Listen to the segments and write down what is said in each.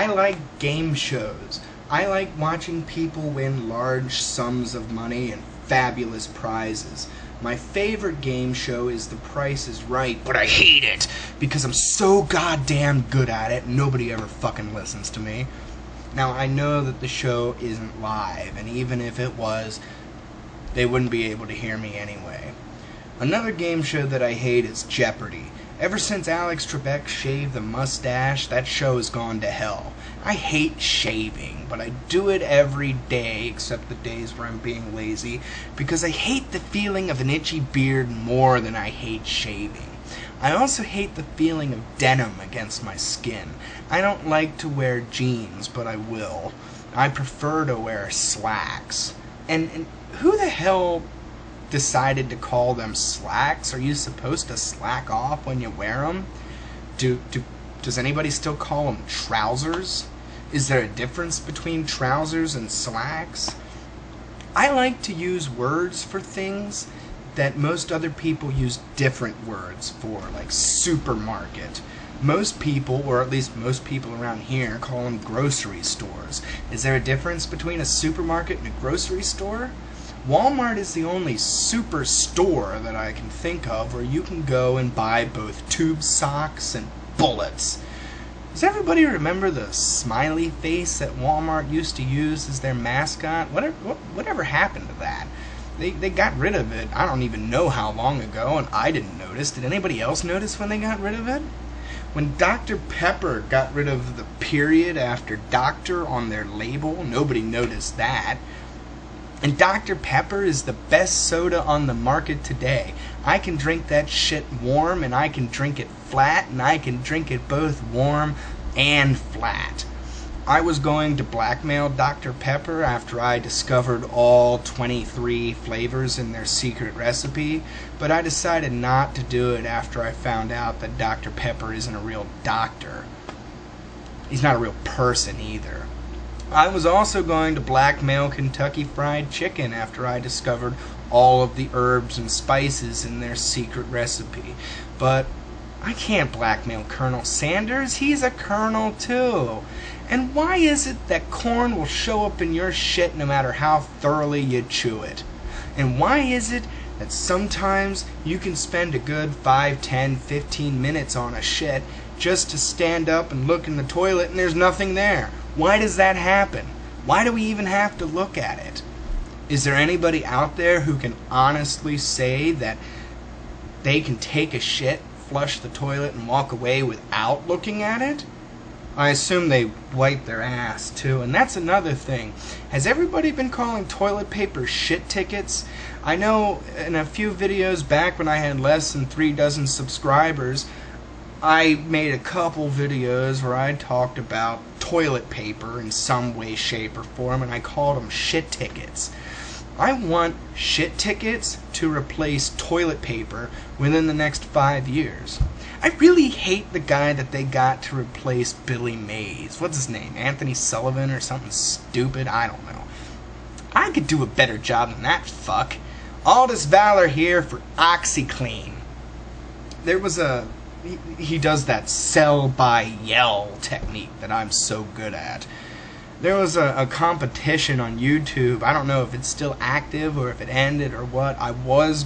I like game shows. I like watching people win large sums of money and fabulous prizes. My favorite game show is The Price is Right, but I hate it because I'm so goddamn good at it and nobody ever fucking listens to me. Now, I know that the show isn't live, and even if it was, they wouldn't be able to hear me anyway. Another game show that I hate is Jeopardy! Ever since Alex Trebek shaved the mustache, that show has gone to hell. I hate shaving, but I do it every day except the days where I'm being lazy, because I hate the feeling of an itchy beard more than I hate shaving. I also hate the feeling of denim against my skin. I don't like to wear jeans, but I will. I prefer to wear slacks. And who the hell decided to call them slacks? Are you supposed to slack off when you wear them? Does anybody still call them trousers? Is there a difference between trousers and slacks? I like to use words for things that most other people use different words for, like supermarket. Most people, or at least most people around here, call them grocery stores. Is there a difference between a supermarket and a grocery store? Walmart is the only super store that I can think of where you can go and buy both tube socks and bullets. Does everybody remember the smiley face that Walmart used to use as their mascot? Whatever happened to that? They got rid of it. I don't even know how long ago, and I didn't notice. Did anybody else notice when they got rid of it? When Dr. Pepper got rid of the period after doctor on their label, nobody noticed that. And Dr. Pepper is the best soda on the market today. I can drink that shit warm, and I can drink it flat, and I can drink it both warm and flat. I was going to blackmail Dr. Pepper after I discovered all 23 flavors in their secret recipe, but I decided not to do it after I found out that Dr. Pepper isn't a real doctor. He's not a real person either. I was also going to blackmail Kentucky Fried Chicken after I discovered all of the herbs and spices in their secret recipe, but I can't blackmail Colonel Sanders. He's a colonel too. And why is it that corn will show up in your shit no matter how thoroughly you chew it? And why is it that sometimes you can spend a good 5, 10, 15 minutes on a shit just to stand up and look in the toilet and there's nothing there? Why does that happen? Why do we even have to look at it? Is there anybody out there who can honestly say that they can take a shit, flush the toilet, and walk away without looking at it? I assume they wipe their ass too, and that's another thing. Has everybody been calling toilet paper shit tickets? I know in a few videos back when I had less than 3 dozen subscribers, I made a couple videos where I talked about toilet paper in some way, shape, or form, and I called them shit tickets. I want shit tickets to replace toilet paper within the next 5 years. I really hate the guy that they got to replace Billy Mays. What's his name? Anthony Sullivan or something stupid? I don't know. I could do a better job than that fuck. Aldus Valor here for OxyClean. There was a... He does that sell by yell technique that I'm so good at. There was a competition on YouTube. I don't know if it's still active or if it ended or what. I was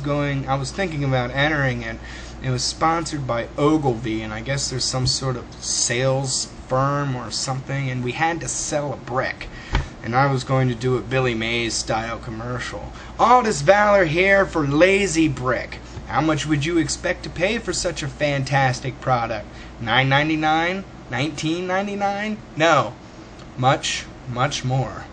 thinking about entering it. It was sponsored by Ogilvy, and I guess there's some sort of sales firm or something, and we had to sell a brick. And I was going to do a Billy Mays style commercial. Aldus Valor here for Lazy Brick. How much would you expect to pay for such a fantastic product? $9.99? $19.99? No. Much, much more.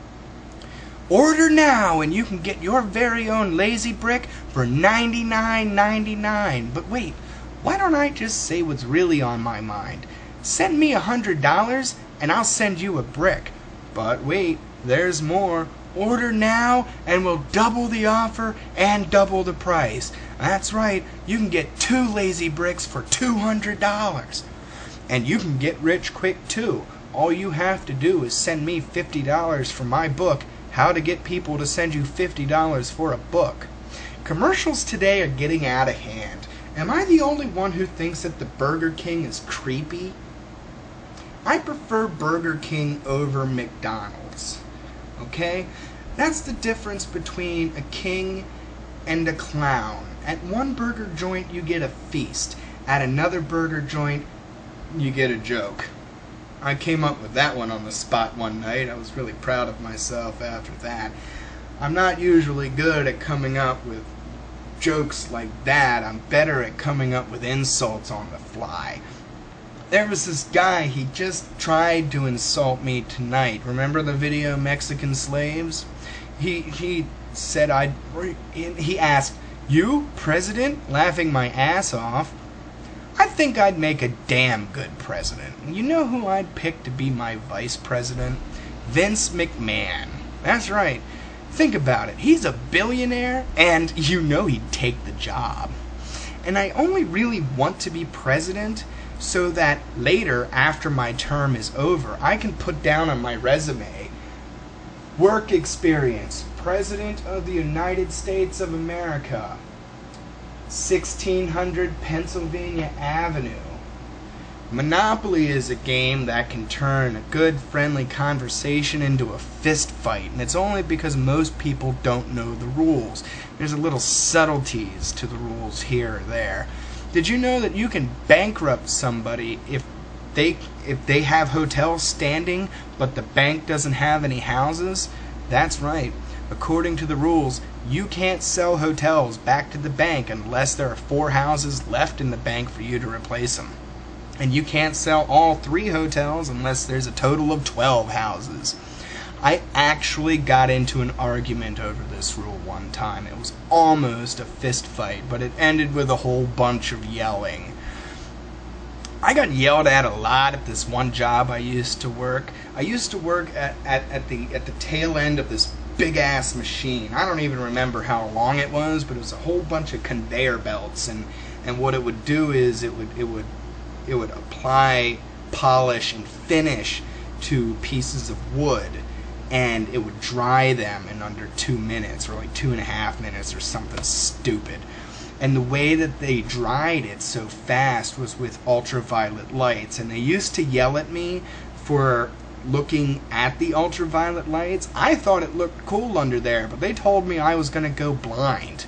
Order now and you can get your very own Lazy Brick for $99.99. But wait, why don't I just say what's really on my mind? Send me $100 and I'll send you a brick. But wait, there's more. Order now and we'll double the offer and double the price. That's right, you can get 2 Lazy Bricks for $200. And you can get rich quick too. All you have to do is send me $50 for my book, How to Get People to Send You $50 for a Book. Commercials today are getting out of hand. Am I the only one who thinks that the Burger King is creepy? I prefer Burger King over McDonald's. Okay? That's the difference between a king and a clown. At one burger joint, you get a feast. At another burger joint, you get a joke. I came up with that one on the spot one night. I was really proud of myself after that. I'm not usually good at coming up with jokes like that. I'm better at coming up with insults on the fly. There was this guy, he just tried to insult me tonight. Remember the video Mexican Slaves? He said he asked, "You, president?" Laughing my ass off. I think I'd make a damn good president. You know who I'd pick to be my vice president? Vince McMahon. That's right. Think about it. He's a billionaire, and you know he'd take the job. And I only really want to be president so that later, after my term is over, I can put down on my resume, work experience, President of the United States of America, 1600 Pennsylvania Avenue. Monopoly is a game that can turn a good, friendly conversation into a fist fight, and it's only because most people don't know the rules. There's a little subtleties to the rules here or there. Did you know that you can bankrupt somebody if they have hotels standing, but the bank doesn't have any houses? That's right. According to the rules, you can't sell hotels back to the bank unless there are 4 houses left in the bank for you to replace them. And you can't sell all 3 hotels unless there's a total of 12 houses. I actually got into an argument over this rule one time. It was almost a fist fight, but it ended with a whole bunch of yelling. I got yelled at a lot at this one job I used to work. I used to work at the tail end of this big ass machine. I don't even remember how long it was, but it was a whole bunch of conveyor belts, and what it would do is it would apply, polish, and finish to pieces of wood, and it would dry them in under 2 minutes, or like 2.5 minutes, or something stupid. And the way that they dried it so fast was with ultraviolet lights, and they used to yell at me for looking at the ultraviolet lights. I thought it looked cool under there, but they told me I was going to go blind.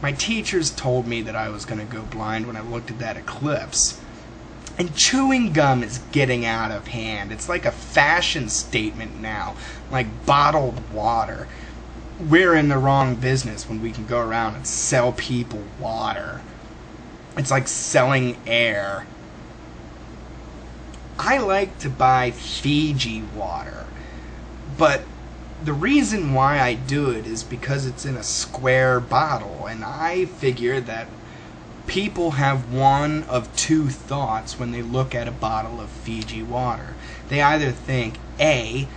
My teachers told me that I was going to go blind when I looked at that eclipse. And chewing gum is getting out of hand. It's like a fashion statement now, like bottled water. We're in the wrong business when we can go around and sell people water. It's like selling air. I like to buy Fiji water, but the reason why I do it is because it's in a square bottle, and I figure that people have one of 2 thoughts when they look at a bottle of Fiji water. They either think, A,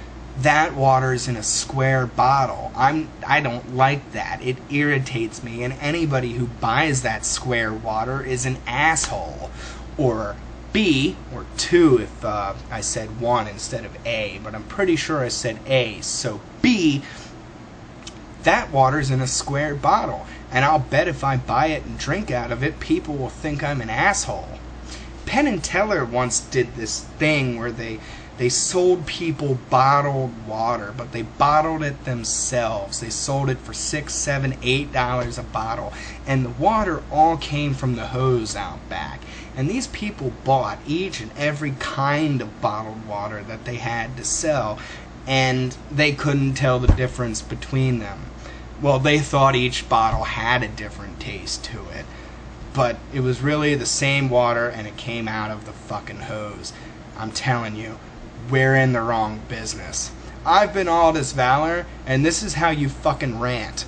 that water is in a square bottle. I don't like that. It irritates me, and anybody who buys that square water is an asshole. Or B, or 2 if I said 1 instead of A, but I'm pretty sure I said A. So B, that water's in a square bottle, and I'll bet if I buy it and drink out of it, people will think I'm an asshole. Penn and Teller once did this thing where they sold people bottled water, but they bottled it themselves. They sold it for $6, $7, $8 a bottle, and the water all came from the hose out back. And these people bought each and every kind of bottled water that they had to sell, and they couldn't tell the difference between them. Well, they thought each bottle had a different taste to it, but it was really the same water, and it came out of the fucking hose. I'm telling you, we're in the wrong business. I've been Aldus Valor, and this is how you fucking rant.